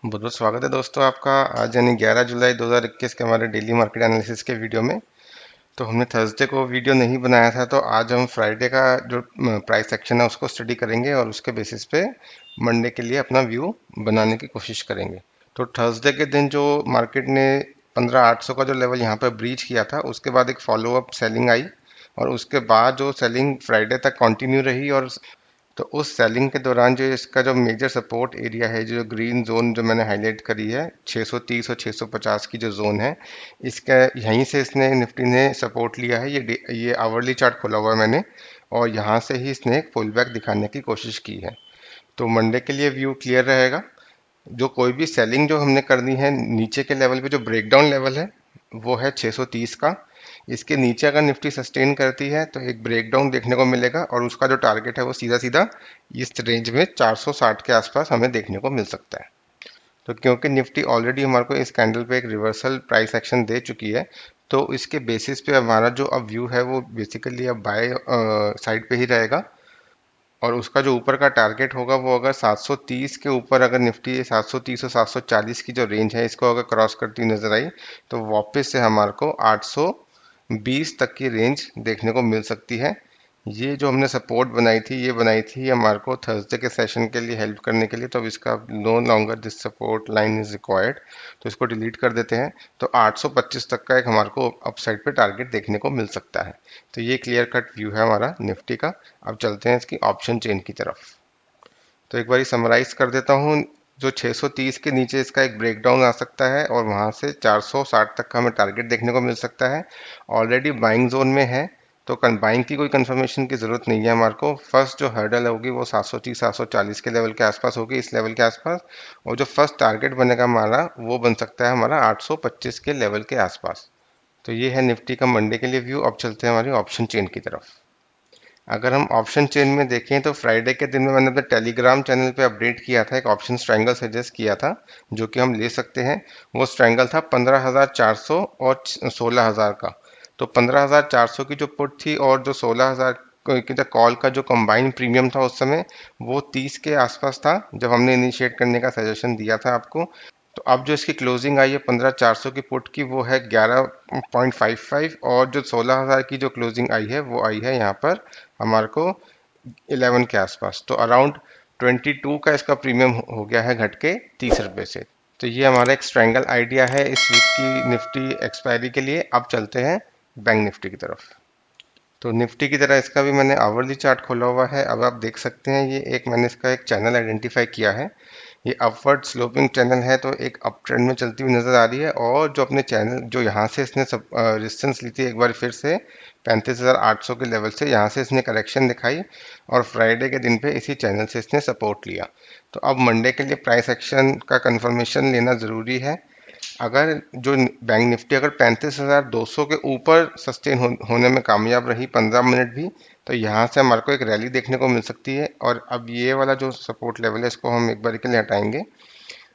बहुत बहुत स्वागत है दोस्तों आपका। आज यानी 11 जुलाई 2021 के हमारे डेली मार्केट एनालिसिस के वीडियो में। तो हमने थर्सडे को वीडियो नहीं बनाया था, तो आज हम फ्राइडे का जो प्राइस एक्शन है उसको स्टडी करेंगे और उसके बेसिस पे मंडे के लिए अपना व्यू बनाने की कोशिश करेंगे। तो थर्सडे के दिन जो मार्केट ने 15,800 का जो लेवल यहाँ पर ब्रीच किया था, उसके बाद एक फॉलोअप सेलिंग आई और उसके बाद जो सेलिंग फ्राइडे तक कंटिन्यू रही। और तो उस सेलिंग के दौरान जो इसका जो मेजर सपोर्ट एरिया है, जो ग्रीन जोन जो मैंने हाईलाइट करी है 630 और 650 की जो जोन है, इसका यहीं से इसने निफ्टी ने सपोर्ट लिया है। ये आवरली चार्ट खोला हुआ है मैंने, और यहाँ से ही इसने एक पुल बैक दिखाने की कोशिश की है। तो मंडे के लिए व्यू क्लियर रहेगा। जो कोई भी सेलिंग जो हमने करनी है नीचे के लेवल पे, जो ब्रेकडाउन लेवल है वो है 630 का। इसके नीचे अगर निफ्टी सस्टेन करती है तो एक ब्रेकडाउन देखने को मिलेगा और उसका जो टारगेट है वो सीधा सीधा इस रेंज में 460 के आसपास हमें देखने को मिल सकता है। तो क्योंकि निफ्टी ऑलरेडी हमारे को इस कैंडल पे एक रिवर्सल प्राइस एक्शन दे चुकी है, तो इसके बेसिस पे हमारा जो अब व्यू है वो बेसिकली अब बाय साइड पे ही रहेगा। और उसका जो ऊपर का टारगेट होगा वो अगर 730 के ऊपर, अगर निफ्टी 730 और 740 की जो रेंज है इसको अगर क्रॉस करती नजर आई, तो वापस से हमारे को 820 तक की रेंज देखने को मिल सकती है। ये जो हमने सपोर्ट बनाई थी, ये बनाई थी हमारे को थर्सडे के सेशन के लिए हेल्प करने के लिए। तो अब इसका no longer this support line is required, तो इसको डिलीट कर देते हैं। तो 825 तक का एक हमारे को अपसाइड पे टारगेट देखने को मिल सकता है। तो ये क्लियर कट व्यू है हमारा निफ्टी का। अब चलते हैं इसकी ऑप्शन चेन की तरफ। तो एक बार समराइज कर देता हूँ। जो 630 के नीचे इसका एक ब्रेकडाउन आ सकता है और वहां से 460 तक का हमें टारगेट देखने को मिल सकता है। ऑलरेडी बाइंग जोन में है, तो बाइंग की कोई कंफर्मेशन की जरूरत नहीं है हमारे को। फर्स्ट जो हर्डल होगी वो 730 740 के लेवल के आसपास होगी, इस लेवल के आसपास। और जो फर्स्ट टारगेट बनेगा हमारा वो बन सकता है हमारा 825 के लेवल के आसपास। तो ये है निफ्टी का मंडे के लिए व्यू। अब चलते हैं हमारी ऑप्शन चेन की तरफ। अगर हम ऑप्शन चेन में देखें तो फ्राइडे के दिन में मैंने अपने टेलीग्राम चैनल पे अपडेट किया था, एक ऑप्शन स्ट्रैंगल सजेस्ट किया था जो कि हम ले सकते हैं। वो स्ट्रैंगल था 15,400 और 16,000 का। तो 15,400 की जो पुट थी और जो 16,000 की जो कॉल का जो कंबाइन प्रीमियम था उस समय, वो 30 के आसपास था जब हमने इनिशिएट करने का सजेशन दिया था आपको। तो अब जो इसकी क्लोजिंग आई है 15,400 की पुट की, वो है 11.55, और जो 16,000 की जो क्लोजिंग आई है वो आई है यहाँ पर हमारे को 11 के आसपास। तो अराउंड 22 का इसका प्रीमियम हो गया है घट के 30 रुपये से। तो ये हमारा एक स्ट्रैंगल आइडिया है इस वीक की निफ्टी एक्सपायरी के लिए। अब चलते हैं बैंक निफ्टी की तरफ। तो निफ्टी की तरह इसका भी मैंने आवरली चार्ट खोला हुआ है। अब आप देख सकते हैं ये एक मैंने इसका एक चैनल आइडेंटिफाई किया है। ये अपवर्ड स्लोपिंग चैनल है, तो एक अप ट्रेंड में चलती हुई नजर आ रही है। और जो अपने चैनल जो यहाँ से इसने सब रेजिस्टेंस ली थी एक बार फिर से 35,800 के लेवल से, यहाँ से इसने करेक्शन दिखाई और फ्राइडे के दिन पे इसी चैनल से इसने सपोर्ट लिया। तो अब मंडे के लिए प्राइस एक्शन का कंफर्मेशन लेना ज़रूरी है। अगर जो बैंक निफ्टी अगर 35,200 के ऊपर सस्टेन होने में कामयाब रही 15 मिनट भी, तो यहाँ से हमारे को एक रैली देखने को मिल सकती है। और अब ये वाला जो सपोर्ट लेवल है इसको हम एक बार के लिए हटाएंगे।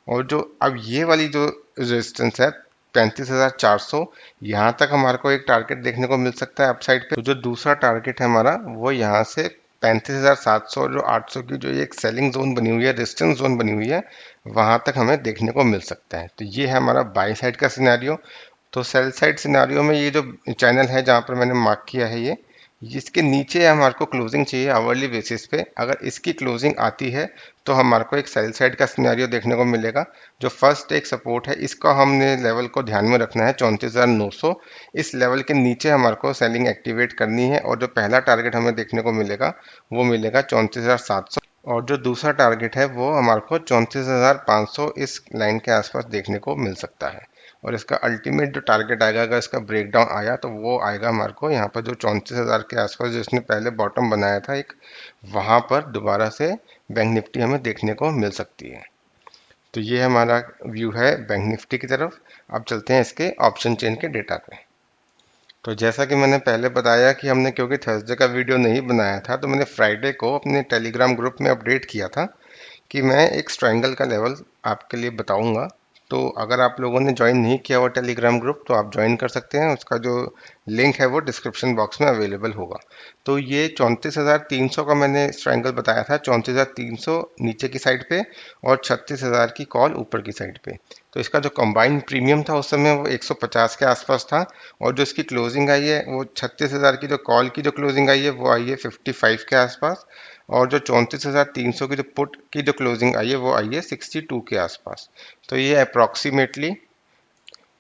और जो अब ये वाली जो रेजिस्टेंस है 35,400, यहाँ तक हमारे को एक टारगेट देखने को मिल सकता है अपसाइड पे। तो जो दूसरा टारगेट है हमारा वो यहाँ से 35,700, जो 800 की जो एक सेलिंग जोन बनी हुई है, रेजिस्टेंस जोन बनी हुई है, वहां तक हमें देखने को मिल सकता है। तो ये है हमारा बाई साइड का सिनेरियो। तो सेल साइड सिनेरियो में ये जो चैनल है जहां पर मैंने मार्क किया है, ये इसके नीचे हमारे को क्लोजिंग चाहिए आवरली बेसिस पे। अगर इसकी क्लोजिंग आती है तो हमारे को एक सेल साइड का सिनेरियो देखने को मिलेगा। जो फर्स्ट एक सपोर्ट है इसका हमने लेवल को ध्यान में रखना है 34,900। इस लेवल के नीचे हमारे को सेलिंग एक्टिवेट करनी है और जो पहला टारगेट हमें देखने को मिलेगा वो मिलेगा 34,700। और जो दूसरा टारगेट है वो हमारे को 34,500 इस लाइन के आसपास देखने को मिल सकता है। और इसका अल्टीमेट जो टारगेट आएगा, अगर इसका ब्रेकडाउन आया तो वो आएगा हमारे को यहाँ पर जो 34,000 के आसपास जो इसने पहले बॉटम बनाया था एक, वहाँ पर दोबारा से बैंक निफ्टी हमें देखने को मिल सकती है। तो ये हमारा व्यू है बैंक निफ्टी की तरफ। अब चलते हैं इसके ऑप्शन चेन के डेटा पे। तो जैसा कि मैंने पहले बताया कि हमने क्योंकि थर्सडे का वीडियो नहीं बनाया था, तो मैंने फ्राइडे को अपने टेलीग्राम ग्रुप में अपडेट किया था कि मैं एक स्ट्रैंगल का लेवल आपके लिए बताऊंगा तो अगर आप लोगों ने ज्वाइन नहीं किया हुआ टेलीग्राम ग्रुप तो आप ज्वाइन कर सकते हैं, उसका जो लिंक है वो डिस्क्रिप्शन बॉक्स में अवेलेबल होगा। तो ये 34,300 का मैंने ट्रायंगल बताया था, 34,300 नीचे की साइड पे और 36,000 की कॉल ऊपर की साइड पे। तो इसका जो कंबाइंड प्रीमियम था उस समय वो 150 के आसपास था, और जो इसकी क्लोजिंग आई है वो 36,000 की जो कॉल की जो क्लोजिंग आई है वो आई है 55 के आसपास, और जो 34,300 की जो पुट की जो क्लोजिंग आई है वो आई है 62 के आसपास। तो ये अप्रॉक्सीमेटली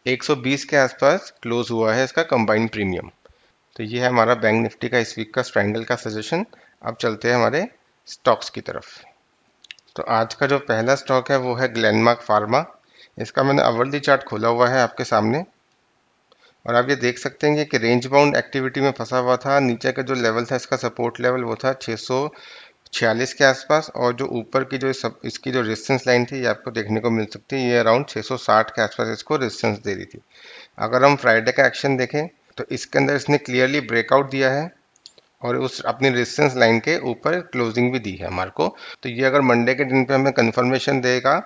120 के आसपास क्लोज हुआ है इसका कंबाइंड प्रीमियम। तो ये है हमारा बैंक निफ्टी का इस वीक का ट्रायंगल का सजेशन। अब चलते हैं हमारे स्टॉक्स की तरफ। तो आज का जो पहला स्टॉक है वो है ग्लेनमार्क फार्मा। इसका मैंने अवरली चार्ट खोला हुआ है आपके सामने, और आप ये देख सकते हैं कि रेंज बाउंड एक्टिविटी में फंसा हुआ था। नीचे का जो लेवल था इसका सपोर्ट लेवल वो था 646 के आसपास, और जो ऊपर की जो इसकी जो रेजिस्टेंस लाइन थी ये आपको देखने को मिल सकती है, ये अराउंड 660 के आसपास इसको रेजिस्टेंस दे रही थी। अगर हम फ्राइडे का एक्शन देखें तो इसके अंदर इसने क्लियरली ब्रेकआउट दिया है और उस अपनी रेजिस्टेंस लाइन के ऊपर क्लोजिंग भी दी है हमारे को। तो ये अगर मंडे के दिन पे हमें कंफर्मेशन देगा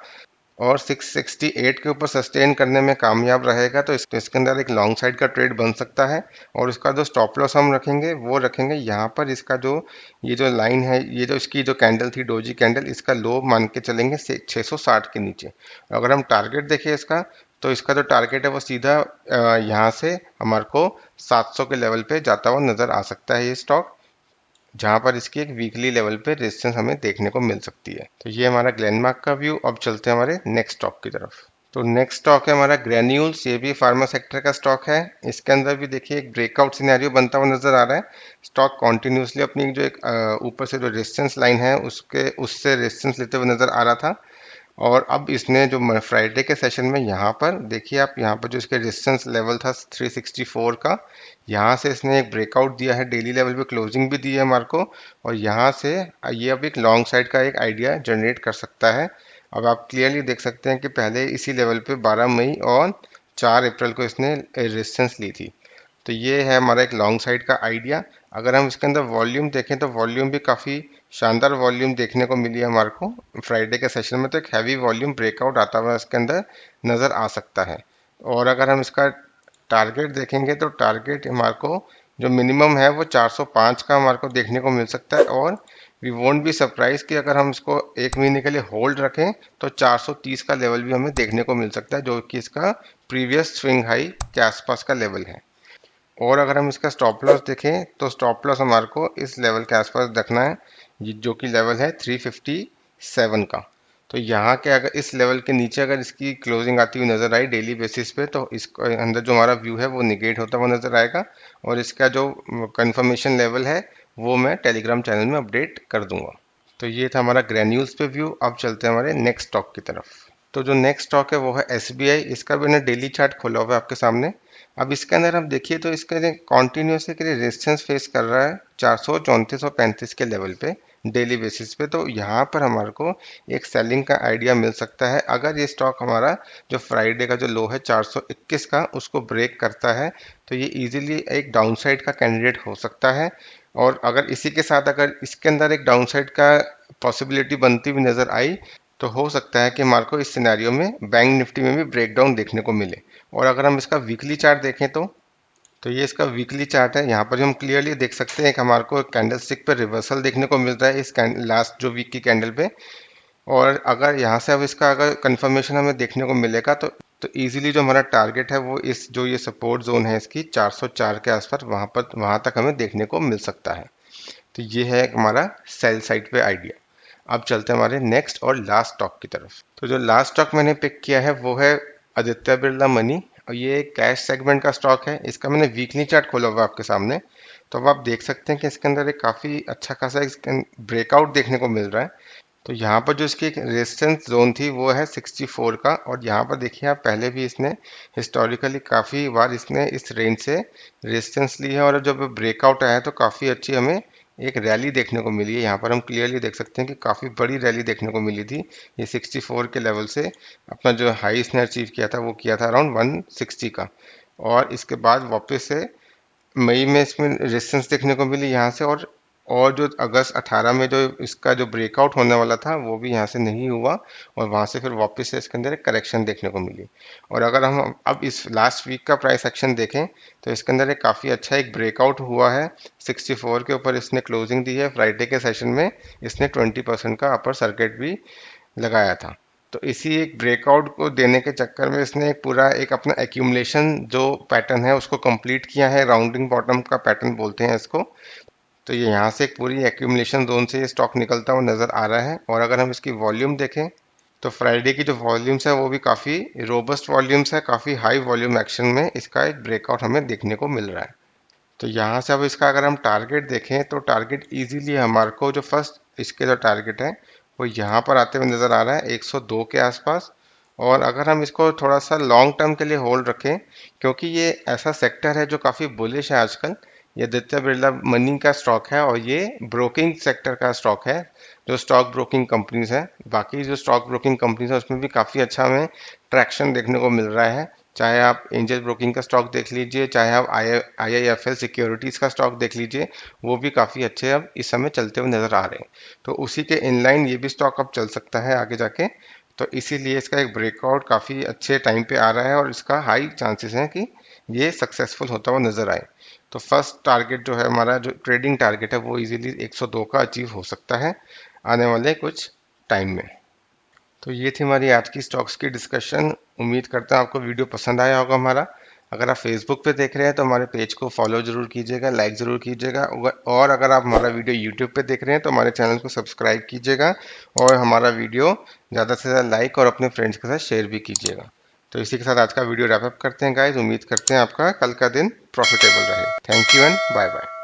और 668 के ऊपर सस्टेन करने में कामयाब रहेगा तो इसके अंदर एक लॉन्ग साइड का ट्रेड बन सकता है। और इसका जो स्टॉप लॉस हम रखेंगे वो रखेंगे यहाँ पर, इसका जो ये जो लाइन है, ये जो इसकी जो कैंडल थी डोजी कैंडल, इसका लो मान के चलेंगे 660 के नीचे। अगर हम टारगेट देखें इसका, तो इसका जो टारगेट है वो सीधा यहाँ से हमारे को 700 के लेवल पे जाता हुआ नजर आ सकता है ये स्टॉक, जहां पर इसकी एक वीकली लेवल पे रेजिस्टेंस हमें देखने को मिल सकती है। तो ये हमारा ग्लेनमार्क का व्यू। अब चलते हैं हमारे नेक्स्ट स्टॉक की तरफ। तो नेक्स्ट स्टॉक है हमारा ग्रेन्यूल्स। ये भी फार्मा सेक्टर का स्टॉक है। इसके अंदर भी देखिए एक ब्रेकआउट सिनेरियो बनता हुआ नजर आ रहा है। स्टॉक कॉन्टिन्यूसली अपनी जो एक ऊपर से जो रेजिस्टेंस लाइन है उससे रेजिस्टेंस लेते हुए नजर आ रहा था, और अब इसने जो फ्राइडे के सेशन में यहाँ पर देखिए आप, यहाँ पर जो इसके रेजिस्टेंस लेवल था 364 का, यहाँ से इसने एक ब्रेकआउट दिया है, डेली लेवल पे क्लोजिंग भी दी है हमारे को, और यहाँ से ये अब एक लॉन्ग साइड का एक आइडिया जनरेट कर सकता है। अब आप क्लियरली देख सकते हैं कि पहले इसी लेवल पे 12 मई और 4 अप्रैल को इसने रेजिस्टेंस ली थी। तो ये है हमारा एक लॉन्ग साइड का आइडिया। अगर हम इसके अंदर वॉल्यूम देखें तो वॉल्यूम भी काफ़ी शानदार वॉल्यूम देखने को मिली है हमारे को फ्राइडे के सेशन में। तो एक हैवी वॉल्यूम ब्रेकआउट आता हुआ इसके अंदर नज़र आ सकता है। और अगर हम इसका टारगेट देखेंगे तो टारगेट हमारे को जो मिनिमम है वो 405 का हमारे को देखने को मिल सकता है, और वी वोंट बी सरप्राइज कि अगर हम इसको एक महीने के लिए होल्ड रखें तो 430 का लेवल भी हमें देखने को मिल सकता है, जो कि इसका प्रीवियस स्विंग हाई के आसपास का लेवल है। और अगर हम इसका स्टॉप लॉस देखें तो स्टॉप लॉस हमारे को इस लेवल के आसपास रखना है, जो कि लेवल है 357 का। तो यहाँ के अगर इस लेवल के नीचे अगर इसकी क्लोजिंग आती हुई नजर आई डेली बेसिस पे तो इसके अंदर जो हमारा व्यू है वो निगेट होता हुआ नजर आएगा, और इसका जो कंफर्मेशन लेवल है वो मैं टेलीग्राम चैनल में अपडेट कर दूंगा। तो ये था हमारा ग्रेन्यूल्स पे व्यू। अब चलते हैं हमारे नेक्स्ट स्टॉक की तरफ। तो जो नेक्स्ट स्टॉक है वो है एसबीआई। इसका भी मैंने डेली चार्ट खोला हुआ है आपके सामने। अब इसके अंदर हम देखिए तो इसका कॉन्टिन्यूसली रेजिस्टेंस फेस कर रहा है 400, 34 और 35 के लेवल पे डेली बेसिस पे। तो यहाँ पर हमारे को एक सेलिंग का आइडिया मिल सकता है अगर ये स्टॉक हमारा जो फ्राइडे का जो लो है 421 का उसको ब्रेक करता है, तो ये इजीली एक डाउनसाइड का कैंडिडेट हो सकता है। और अगर इसी के साथ अगर इसके अंदर एक डाउनसाइड का पॉसिबिलिटी बनती हुई नजर आई तो हो सकता है कि हमारे को इस सिनेरियो में बैंक निफ्टी में भी ब्रेकडाउन देखने को मिले। और अगर हम इसका वीकली चार्ट देखें तो ये इसका वीकली चार्ट है। यहाँ पर हम क्लियरली देख सकते हैं कि हमारे को कैंडल स्टिक पर रिवर्सल देखने को मिल रहा है इस लास्ट जो वीक की कैंडल पे। और अगर यहाँ से अब इसका अगर कंफर्मेशन हमें देखने को मिलेगा तो इजीली जो हमारा टारगेट है वो इस जो ये सपोर्ट जोन है इसकी 404 के आसपास वहाँ तक हमें देखने को मिल सकता है। तो ये है हमारा सेल साइड पे आइडिया। अब चलते हैं हमारे नेक्स्ट और लास्ट स्टॉक की तरफ। तो जो लास्ट स्टॉक मैंने पिक किया है वो है आदित्य बिरला मनी, और ये कैश सेगमेंट का स्टॉक है। इसका मैंने वीकली चार्ट खोला हुआ है आपके सामने। तो अब आप देख सकते हैं कि इसके अंदर एक काफ़ी अच्छा खासा ब्रेकआउट देखने को मिल रहा है। तो यहाँ पर जो इसकी एक रेजिस्टेंस जोन थी वो है 64 का, और यहाँ पर देखिए आप पहले भी इसने हिस्टोरिकली काफ़ी बार इसने इस रेंज से रेजिस्टेंस ली है, और जब ब्रेकआउट आया तो काफ़ी अच्छी हमें एक रैली देखने को मिली है। यहाँ पर हम क्लियरली देख सकते हैं कि काफ़ी बड़ी रैली देखने को मिली थी। ये 64 के लेवल से अपना जो हाई इसने अचीव किया था वो किया था अराउंड 160 का, और इसके बाद वापस से मई में इसमें रेजिस्टेंस देखने को मिली यहाँ से, और और जो अगस्त 18 में जो इसका जो ब्रेकआउट होने वाला था वो भी यहाँ से नहीं हुआ और वहाँ से फिर वापस से इसके अंदर एक करेक्शन देखने को मिली। और अगर हम अब इस लास्ट वीक का प्राइस एक्शन देखें तो इसके अंदर एक काफ़ी अच्छा एक ब्रेकआउट हुआ है। 64 के ऊपर इसने क्लोजिंग दी है। फ्राइडे के सेशन में इसने 20% का अपर सर्किट भी लगाया था। तो इसी एक ब्रेकआउट को देने के चक्कर में इसने एक पूरा एक अपना एक्यूमुलेशन जो पैटर्न है उसको कंप्लीट किया है। राउंडिंग बॉटम का पैटर्न बोलते हैं इसको। तो ये यहाँ से एक पूरी एक्यूमुलेशन जोन से स्टॉक निकलता हुआ नजर आ रहा है। और अगर हम इसकी वॉल्यूम देखें तो फ्राइडे की जो वॉल्यूम्स है वो भी काफ़ी रोबस्ट वॉल्यूम्स है। काफ़ी हाई वॉल्यूम एक्शन में इसका एक ब्रेकआउट हमें देखने को मिल रहा है। तो यहाँ से अब इसका अगर हम टारगेट देखें तो टारगेट इजीली हमारे को जो फर्स्ट इसके जो टारगेट है वो यहाँ पर आते हुए नज़र आ रहा है 102 के आसपास। और अगर हम इसको थोड़ा सा लॉन्ग टर्म के लिए होल्ड रखें क्योंकि ये ऐसा सेक्टर है जो काफ़ी बुलिश है आजकल। ये आदित्य बिरला मनी का स्टॉक है और ये ब्रोकिंग सेक्टर का स्टॉक है जो स्टॉक ब्रोकिंग कंपनीज है। बाकी जो स्टॉक ब्रोकिंग कंपनीज है उसमें भी काफ़ी अच्छा हमें ट्रैक्शन देखने को मिल रहा है। चाहे आप एंजल ब्रोकिंग का स्टॉक देख लीजिए, चाहे आप IIFL सिक्योरिटीज़ का स्टॉक देख लीजिए, वो भी काफ़ी अच्छे अब इस समय चलते हुए नज़र आ रहे हैं। तो उसी के इनलाइन ये भी स्टॉक अब चल सकता है आगे जाके। तो इसीलिए इसका एक ब्रेकआउट काफ़ी अच्छे टाइम पे आ रहा है और इसका हाई चांसेस हैं कि ये सक्सेसफुल होता हुआ नज़र आए। तो फर्स्ट टारगेट जो है हमारा जो ट्रेडिंग टारगेट है वो इजीली 102 का अचीव हो सकता है आने वाले कुछ टाइम में। तो ये थी हमारी आज की स्टॉक्स की डिस्कशन। उम्मीद करता हूँ आपको वीडियो पसंद आया होगा हमारा। अगर आप फेसबुक पे देख रहे हैं तो हमारे पेज को फॉलो जरूर कीजिएगा, लाइक ज़रूर कीजिएगा। और अगर आप हमारा वीडियो यूट्यूब पे देख रहे हैं तो हमारे चैनल को सब्सक्राइब कीजिएगा और हमारा वीडियो ज़्यादा से ज़्यादा लाइक और अपने फ्रेंड्स के साथ शेयर भी कीजिएगा। तो इसी के साथ आज का वीडियो रैप अप करते हैं गाइज। उम्मीद करते हैं आपका कल का दिन प्रॉफिटेबल रहे। Thank you and bye bye.